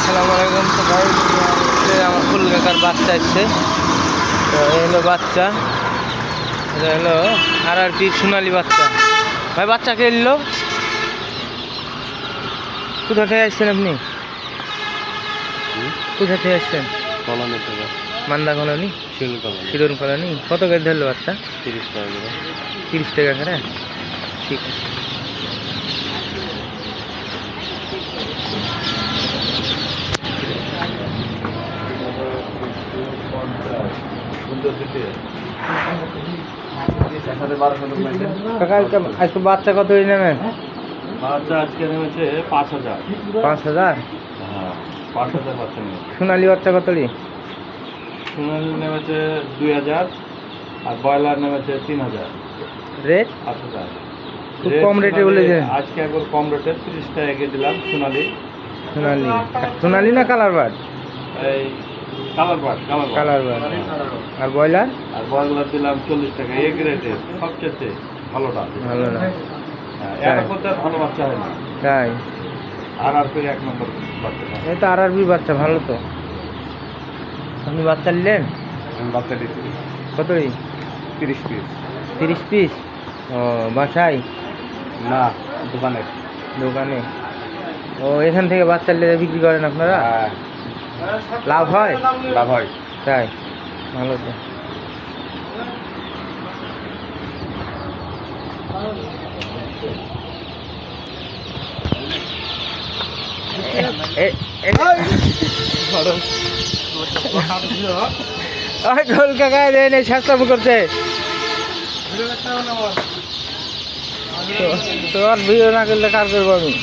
আসসালামু আলাইকুম। তো ভাই আমার ফুল কাকার বাচ্চা এসছে, তো এই হলো বাচ্চা, এটা হলো RRP সোনালি বাচ্চা। ভাই বাচ্চা কে নিল? কোথা থেকে আসছেন আপনি? কোথা থেকে আসছেন? Manda colony, Shiron colony. কত করে ধরলো বাচ্চা? 30 টাকা করে। 30 টাকা করে, ঠিক আছে। কাকা আজকে বাচ্চা কত নেবেন? বাচ্চা আজকে নেমেছে 5,000। 5,000? হ্যাঁ, 5,000 বাচ্চা নেমেছে। সোনালি বাচ্চা কত? সোনালি নেমেছে 2,000 আর ব্রয়লার নেমেছে 3,000। রেট 5,000 খুব কম রেটে বলেছেন। আজকে একবার কম রেটে 30 টাকা এগিয়ে দিলাম। সোনালি সোনালি না কালার বার্ড? এই কালার বার্ড। আর ব্রয়লার? আর ব্রয়লার দিলাম 40 টাকা। এ গ্রেডের সবচেয়ে ভালোটা। ভালো না? হ্যাঁ, এর মধ্যে ভালো বাচ্চা হয় না। তাই? RRP 1 নম্বর বাচ্চা। এই তো RRP বাচ্চা ভালো। তো আপনি বাচ্চা নিলেন? আমি বাচ্চা দিচ্ছি কত? 30 পিস। 30 পিস? ও, বাসায় না, দোকানে। দোকানে? ও, এখান থেকে বাচ্চা নিয়ে বিক্রি করেন আপনারা? হ্যাঁ, লাভ হয়? লাভ হয়। তাই? ভালো তো। ঢোল কাকা স্বাস্থ্য করছে তোমার ভিডিও না করলে কার করবো আমি?